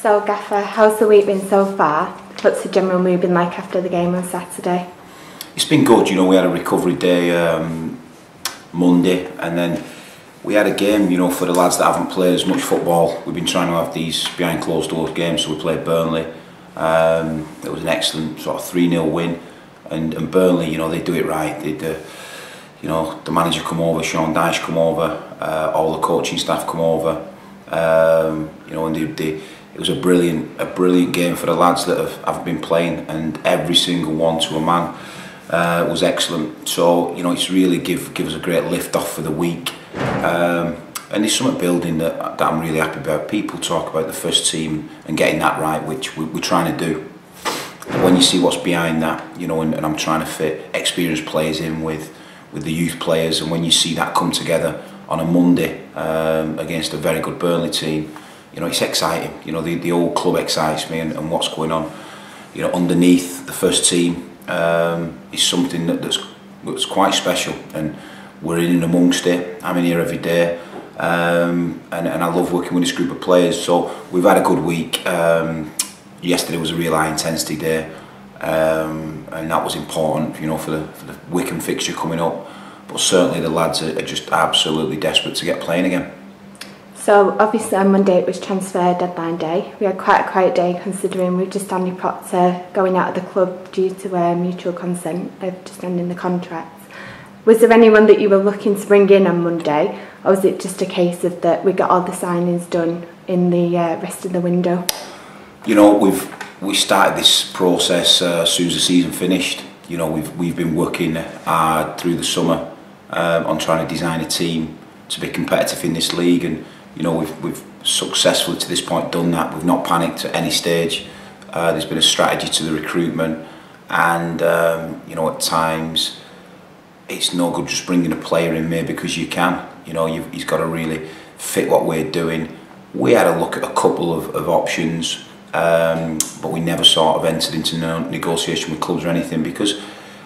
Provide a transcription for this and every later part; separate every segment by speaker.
Speaker 1: So Gaffer, how's the week been so far? What's the general mood been like after the game on Saturday?
Speaker 2: It's been good, we had a recovery day Monday, and then we had a game, for the lads that haven't played as much football. We've been trying to have these behind closed doors games, so we played Burnley. It was an excellent sort of 3-0 win, and Burnley, they do it right. The manager come over, Sean Dyche come over, all the coaching staff come over, and it was a brilliant game for the lads that have been playing, and every single one to a man was excellent. So it's really give us a great lift off for the week, and there's something building that I'm really happy about. People talk about the first team and getting that right, which we're trying to do. But when you see what's behind that, and I'm trying to fit experienced players in with the youth players, and when you see that come together on a Monday against a very good Burnley team, it's exciting. The whole club excites me, and what's going on, underneath the first team is something that's quite special, and we're in and amongst it. I'm in here every day, and I love working with this group of players. So we've had a good week. Yesterday was a real high intensity day, and that was important, for the Wycombe fixture coming up. But certainly the lads are just absolutely desperate to get playing again.
Speaker 1: So obviously on Monday it was transfer deadline day. We had quite a quiet day considering we've just Andy Proctor going out of the club due to mutual consent of just ending the contracts. Was there anyone that you were looking to bring in on Monday, or was it just a case of that we got all the signings done in the rest of the window?
Speaker 2: We started this process as soon as the season finished. We've been working hard through the summer on trying to design a team to be competitive in this league, and we've successfully to this point done that. We've not panicked at any stage. There's been a strategy to the recruitment, and at times it's no good just bringing a player in maybe because you can. He's got to really fit what we're doing. We had a look at a couple of options, but we never sort of entered into no negotiation with clubs or anything, because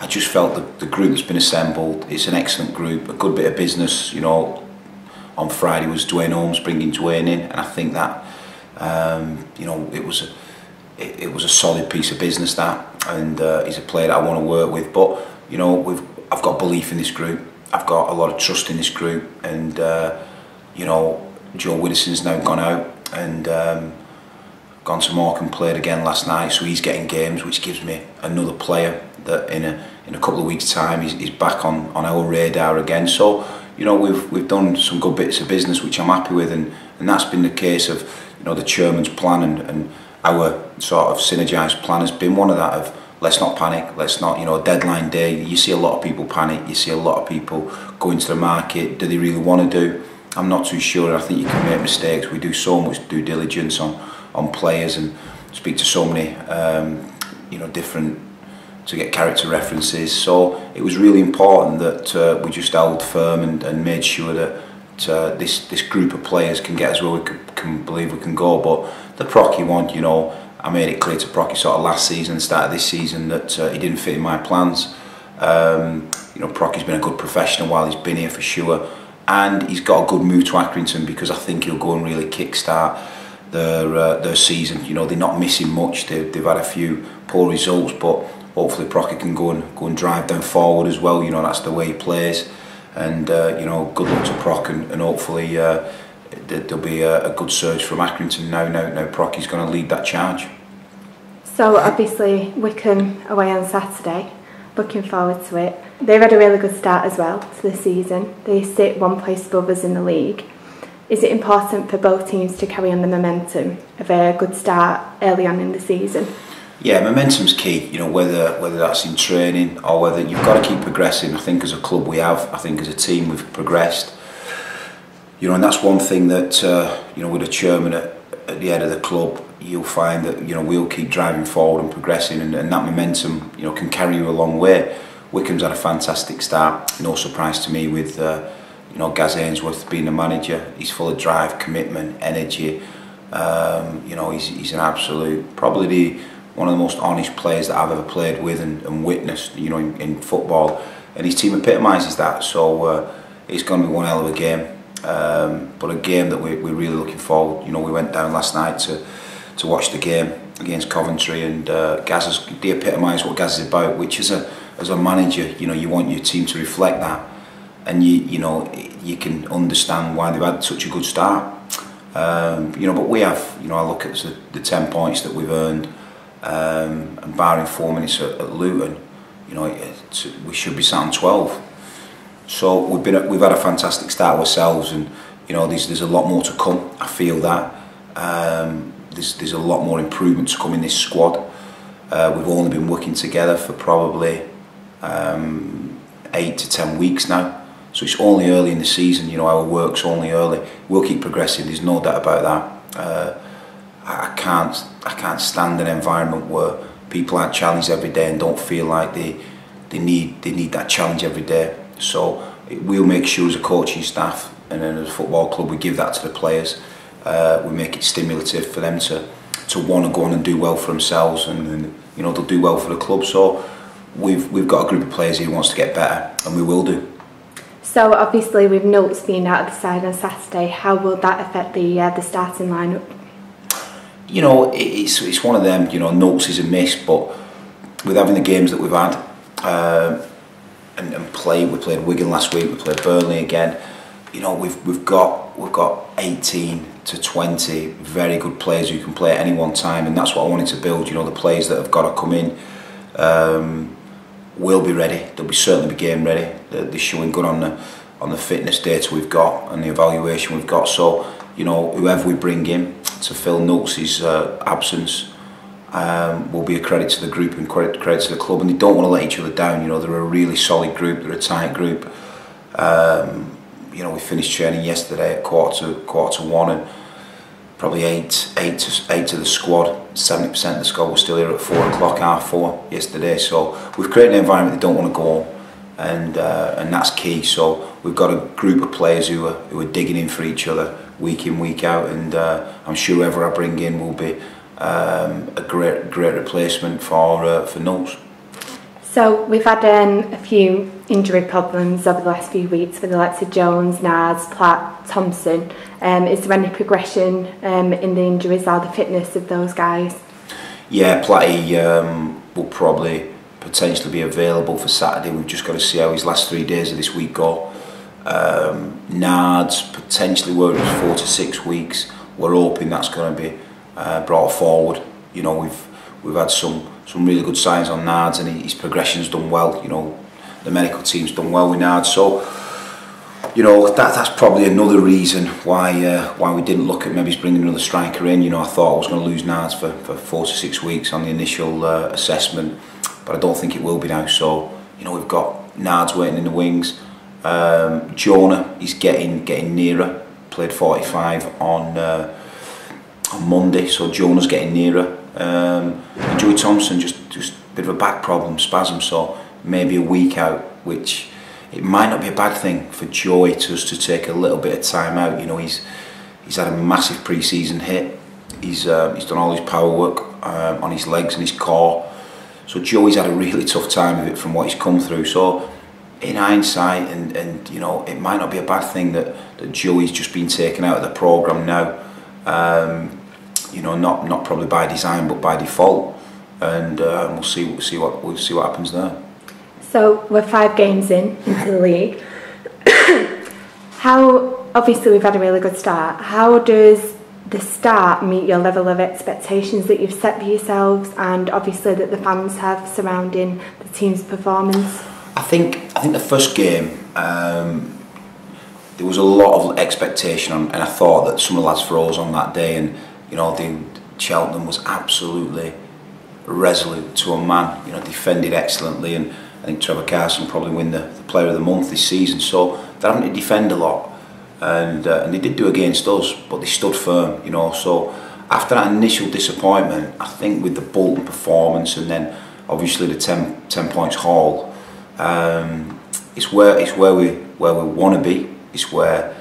Speaker 2: I just felt the group that's been assembled, it's an excellent group, a good bit of business. On Friday was Dwayne Holmes bringing Dwayne in, and I think that it was a solid piece of business, that, and he's a player that I want to work with. But I've got belief in this group, I've got a lot of trust in this group, and Joe Widdowson's now gone out and gone to Morecambe, played again last night, so he's getting games, which gives me another player that in a couple of weeks' time he's back on our radar again. So we've done some good bits of business which I'm happy with, and that's been the case of the chairman's plan, and our sort of synergised plan has been one of that of let's not panic, let's not, deadline day, you see a lot of people panic, you see a lot of people go into the market. Do they really want to do? I'm not too sure. I think you can make mistakes. We do so much due diligence on players and speak to so many different, to get character references. So it was really important that we just held firm and made sure that this group of players can get us where we can believe we can go. But the Procky one, I made it clear to Procky sort of last season, start of this season, that he didn't fit in my plans. Procky's been a good professional while he's been here for sure, and he's got a good move to Accrington, because I think he'll go and really kickstart their season. They're not missing much. They've had a few poor results, but hopefully Procky can go and drive them forward as well. That's the way he plays, and good luck to Proc, and hopefully there'll be a good surge from Accrington now Procky's going to lead that charge.
Speaker 1: So obviously Wycombe away on Saturday, looking forward to it. They've had a really good start as well to the season. They sit one place above us in the league. Is it important for both teams to carry on the momentum of a good start early on in the season? Yeah,
Speaker 2: momentum's key, whether that's in training or whether you've got to keep progressing. I think as a club we have, I think as a team we've progressed. And that's one thing that, with the chairman at the head of the club, you'll find that, we'll keep driving forward and progressing, and that momentum, can carry you a long way. Wycombe's had a fantastic start, no surprise to me with, Gaz Ainsworth being the manager. He's full of drive, commitment, energy. He's an absolute, probably one of the most honest players that I've ever played with and witnessed, in football, and his team epitomises that. So it's going to be one hell of a game. But a game that we're really looking forward. We went down last night to to watch the game against Coventry, and Gaz they epitomise what Gaz is about, which is as a manager, you know, you want your team to reflect that, and you can understand why they've had such a good start. You know, but we have, you know, I look at the 10 points that we've earned, and barring 4 minutes at Luton, you know, we should be sat on 12. So we've had a fantastic start ourselves, and you know, there's a lot more to come. I feel that there's a lot more improvement to come in this squad. We've only been working together for probably 8 to 10 weeks now, so it's only early in the season. You know, our work's only early. We'll keep progressing. There's no doubt about that. I can't stand an environment where people aren't challenged every day and don't feel like they need that challenge every day. So we'll make sure as a coaching staff and then as a football club we give that to the players. We make it stimulative for them to want to go on and do well for themselves, and you know, they'll do well for the club. So we've got a group of players here who wants to get better, and we will do.
Speaker 1: So obviously with Notes being out of the side on Saturday, how will that affect the starting lineup? You
Speaker 2: know, it's one of them. You know, Notes is a miss, but with having the games that we've had and we played Wigan last week, we played Burnley again. You know, we've got 18 to 20 very good players who can play at any one time, and that's what I wanted to build. You know, the players that have got to come in will be ready. They'll certainly be game ready. They're showing good on the fitness data we've got and the evaluation we've got. So, you know, whoever we bring in to fill Notes' absence will be a credit to the group and credit to the club, and they don't want to let each other down. You know, they're a really solid group. They're a tight group. You know, we finished training yesterday at quarter to 1, and probably eight to the squad. 70% of the squad was still here at 4 o'clock, 4:30 yesterday. So we've created an environment they don't want to go home, and that's key. So we've got a group of players who are digging in for each other week in, week out, and I'm sure whoever I bring in will be a great replacement for Notes.
Speaker 1: So we've had a few injury problems over the last few weeks for the likes of Jones, Nars, Platt, Thompson. Is there any progression in the injuries or the fitness of those guys?
Speaker 2: Yeah, Platty will probably potentially be available for Saturday. We've just got to see how his last 3 days of this week go. Nards potentially working 4 to 6 weeks. We're hoping that's going to be brought forward. You know, we've had some really good signs on Nards, and his progression's done well. You know, the medical team's done well with Nards. So, you know, that's probably another reason why we didn't look at maybe bringing another striker in. You know, I thought I was going to lose Nards for 4 to 6 weeks on the initial assessment, but I don't think it will be now. So, you know, we've got Nards waiting in the wings. Jonah is getting nearer. Played 45 on Monday, so Jonah's getting nearer. And Joey Thompson just a bit of a back problem, spasm, so maybe a week out, which it might not be a bad thing for Joey to take a little bit of time out. You know, he's had a massive pre-season hit. He's done all his power work on his legs and his core, so Joey's had a really tough time of it from what he's come through. So in hindsight, and you know, it might not be a bad thing that Joey's just been taken out of the programme now. You know, not probably by design, but by default, and we'll see what happens there. So
Speaker 1: we're 5 games into the league. Obviously we've had a really good start. How does the start meet your level of expectations that you've set for yourselves, and obviously that the fans have surrounding the team's performance?
Speaker 2: I think the first game there was a lot of expectation on, and I thought that some of the lads froze on that day, and you know, Cheltenham was absolutely resolute to a man. You know, defended excellently, and I think Trevor Carson probably win the Player of the Month this season. So they're having to defend a lot, and they did do against us, but they stood firm. You know, so after that initial disappointment, I think with the Bolton performance, and then obviously the 10 points haul, it's where we want to be. It's where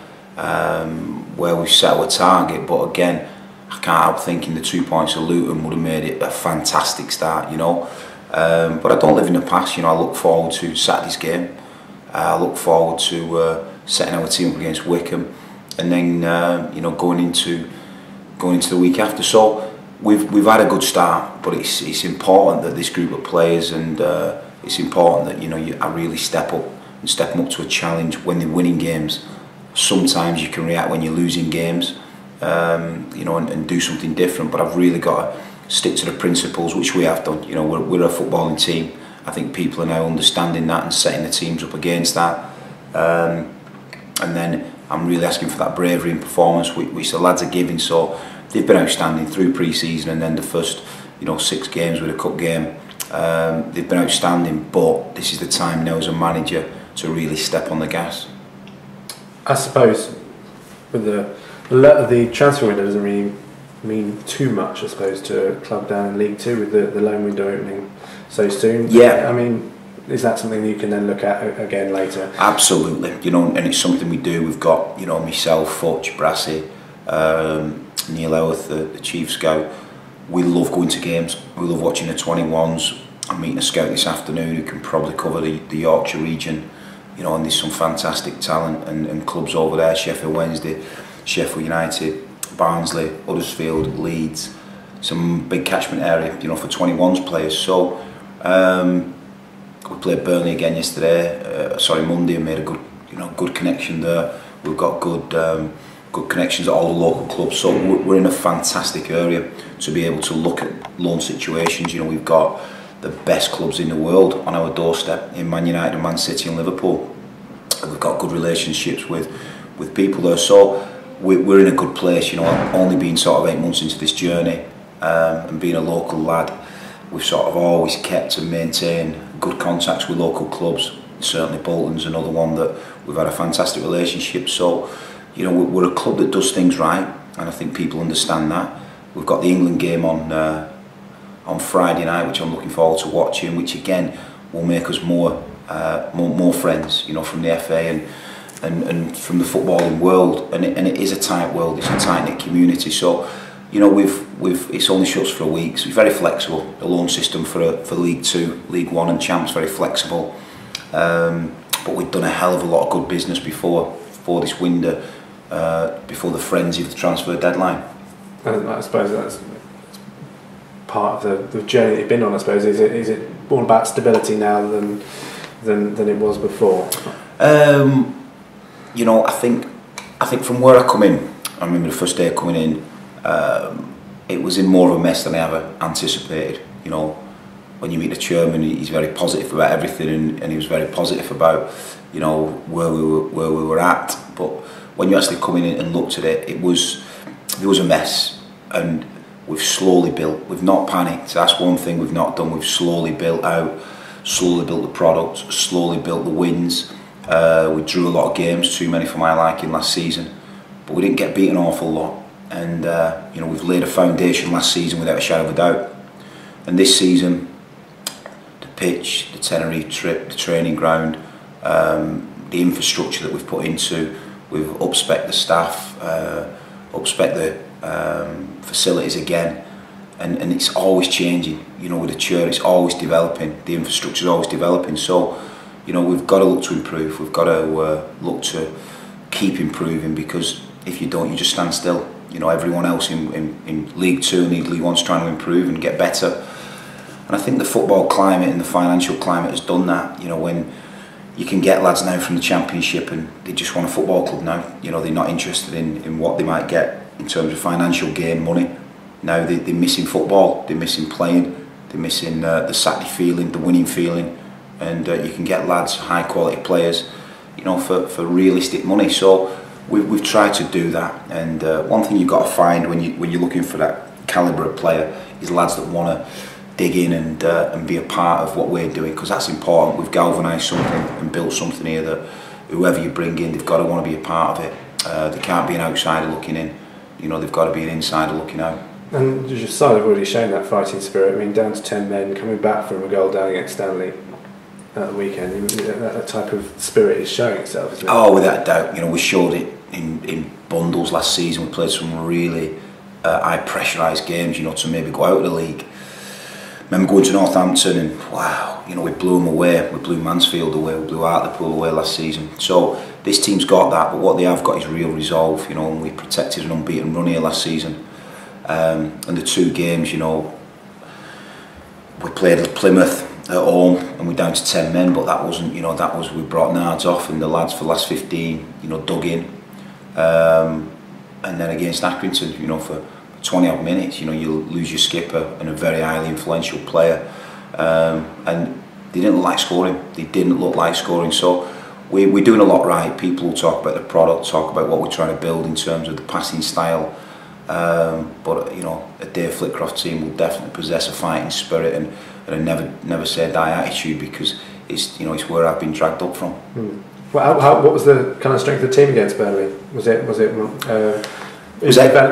Speaker 2: we've set our target. But again, I can't help thinking the 2 points of Luton would have made it a fantastic start, you know. But I don't live in the past, you know. I look forward to Saturday's game. I look forward to setting our team up against Wickham, and then you know, going into the week after. So we've had a good start, but it's important that this group of players, and it's important that I really step up and step them up to a challenge when they're winning games. Sometimes you can react when you're losing games, and do something different. But I've really got to stick to the principles, which we have done. We're a footballing team. I think people are now understanding that and setting the teams up against that. And then I'm really asking for that bravery and performance, which the lads are giving. So they've been outstanding through pre-season, and then the first 6 games with a cup game. They've been outstanding, but this is the time now as a manager to really step on the gas.
Speaker 3: I suppose with the transfer window doesn't really mean too much, I suppose, to a club down in League Two with the loan window opening so soon.
Speaker 2: Yeah.
Speaker 3: I mean, is that something that you can then look at again later?
Speaker 2: Absolutely, and it's something we do. We've got, myself, Futch, Brassy, Neil Howarth, the chief scout. We love going to games. We love watching the 21s. I'm meeting a scout this afternoon who can probably cover the Yorkshire region, and there's some fantastic talent and clubs over there. Sheffield Wednesday, Sheffield United, Barnsley, Huddersfield, Leeds, some big catchment area, for 21s players. So we played Burnley again yesterday, Monday, and made a good connection there. We've got good connections at all the local clubs, so we're in a fantastic area to be able to look at loan situations. We've got the best clubs in the world on our doorstep in Man United and Man City and Liverpool. And we've got good relationships with people there, so we're in a good place. Only being sort of 8 months into this journey, and being a local lad, we've sort of always kept and maintained good contacts with local clubs. Certainly Bolton's another one that we've had a fantastic relationship. So we're a club that does things right, and I think people understand that. We've got the England game on Friday night, which I'm looking forward to watching, which again will make us more friends, from the FA and from the footballing world. And it is a tight world. It's a tight knit community. So it's only shuts for a week, so it's very flexible. The loan system for League Two, League One, and Champs very flexible. But we've done a hell of a lot of good business before this window, before the frenzy of the transfer deadline.
Speaker 3: I suppose that's part of the journey that you've been on. I suppose is it all about stability now than it was before?
Speaker 2: I think from where I come in, I remember the first day coming in, it was in more of a mess than I ever anticipated. When you meet the chairman, he's very positive about everything, and he was very positive about where we were at. But when you actually come in and looked at it, there was a mess, and we've slowly built. We've not panicked. That's one thing we've not done. We've slowly built out, slowly built the product, slowly built the wins. We drew a lot of games, too many for my liking last season, but we didn't get beaten an awful lot. And we've laid a foundation last season without a shadow of a doubt. And this season, the pitch, the Tenerife trip, the training ground, the infrastructure that we've put into, we've up-spec'd the staff, up-spec'd the facilities again, and it's always changing. With the church, it's always developing. The infrastructure is always developing. So, we've got to look to improve. We've got to look to keep improving, because if you don't, you just stand still. Everyone else in League Two and League One's trying to improve and get better. And I think the football climate and the financial climate has done that. When you can get lads now from the Championship and they just want a football club now. They're not interested in what they might get in terms of financial gain, money. Now they're missing football, they're missing playing, they're missing the Saturday feeling, the winning feeling. And you can get lads, high quality players, for realistic money. So we've tried to do that. And one thing you've got to find when you're looking for that calibre of player is lads that want to dig in and be a part of what we're doing, because that's important. We've galvanised something and built something here that whoever you bring in, they've got to want to be a part of it. They can't be an outsider looking in. They've got to be an insider looking out.
Speaker 3: And your side have already shown that fighting spirit. I mean, down to 10 men, coming back from a goal down against Stanley at the weekend, that type of spirit is showing itself, isn't it? Oh,
Speaker 2: without a doubt. We showed it in bundles last season. We played some really high pressurised games, to maybe go out of the league. Remember going to Northampton and wow, we blew them away. We blew Mansfield away. We blew Hartlepool away last season. So this team's got that, but what they have got is real resolve. And we protected an unbeaten run here last season. And the 2 games, you know, we played at Plymouth at home and we're down to 10 men, but that wasn't, you know, that was, we brought Nards off and the lads for the last 15, you know, dug in. And then against Accrington, you know, for 20 odd minutes, you know, you lose your skipper and a very highly influential player. And they didn't look like scoring. They didn't look like scoring. So we're doing a lot right. People will talk about the product, talk about what we're trying to build in terms of the passing style. But you know, a Dave Flitcroft team will definitely possess a fighting spirit and a never say die attitude, because it's, you know, it's where I've been dragged up from.
Speaker 3: Well, what was the kind of strength of the team against Burnley? Was it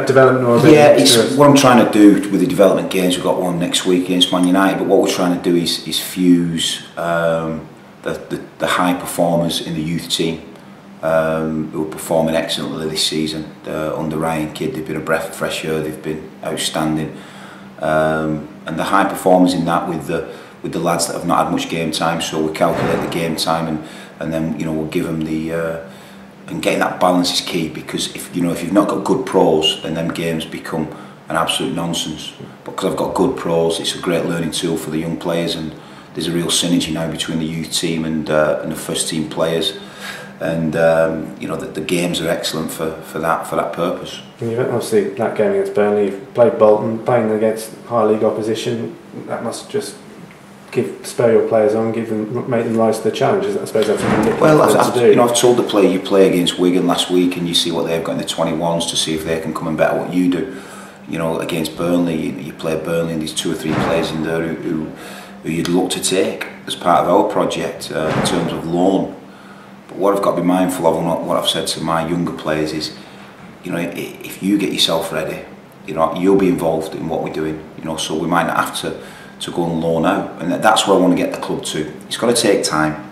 Speaker 3: development or
Speaker 2: yeah, it's what I'm trying to do with the development games. We've got one next week against Man United, but what we're trying to do is fuse the high performers in the youth team who are performing excellently this season. Under Ryan Kidd, they've been a breath of fresh air. They've been outstanding, and the high performers in that with the lads that have not had much game time. So we calculate the game time and then, you know, we'll give them the. And getting that balance is key, because if you've not got good pros, then them games become an absolute nonsense. But because I've got good pros, it's a great learning tool for the young players, and there's a real synergy now between the youth team and the first team players. And you know, the games are excellent for that purpose.
Speaker 3: And you've obviously, that game against Burnley, you've played Bolton, playing against high league opposition. That must just spur your players on, make them rise to the challenges. I suppose that's what you're looking to do.
Speaker 2: You know, I've told the player, you play against Wigan last week and you see what they've got in the 21s to see if they can come and better what you do. You know, against Burnley, you play Burnley and there's 2 or 3 players in there who you'd look to take as part of our project in terms of loan. But what I've got to be mindful of, and what I've said to my younger players is, you know, if you get yourself ready, you know, you'll be involved in what we're doing. You know, so we might not have to go and loan out, and that's where I want to get the club to. It's got to take time,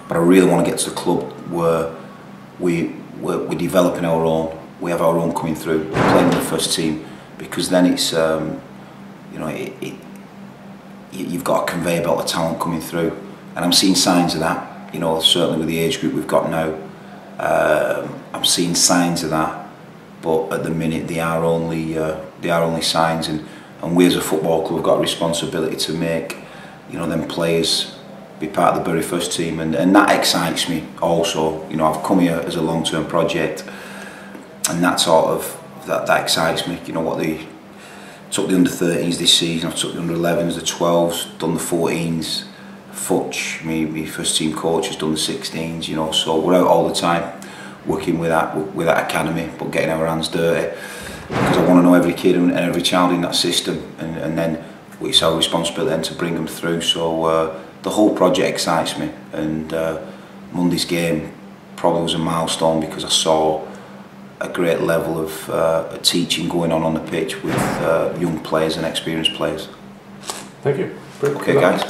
Speaker 2: but I really want to get to the club where we're developing our own. We have our own coming through, playing in the first team, because then it's you know, you've got a conveyor belt of talent coming through, and I'm seeing signs of that. You know, certainly with the age group we've got now, I'm seeing signs of that. But at the minute, they are only signs, and we as a football club have got a responsibility to make, you know, them players be part of the very first team, and that excites me also. You know, I've come here as a long-term project, and that sort of that excites me. You know, what they took the under-13s this season, I've took the under-11s, the 12s, done the 14s. Futch, my first team coach, has done the 16s. You know, so we're out all the time working with that academy, but getting our hands dirty, because I want to know every kid and every child in that system, and then it's our responsibility then to bring them through. So the whole project excites me, and Monday's game probably was a milestone, because I saw a great level of teaching going on the pitch with young players and experienced players.
Speaker 3: Thank you.
Speaker 2: Okay, guys.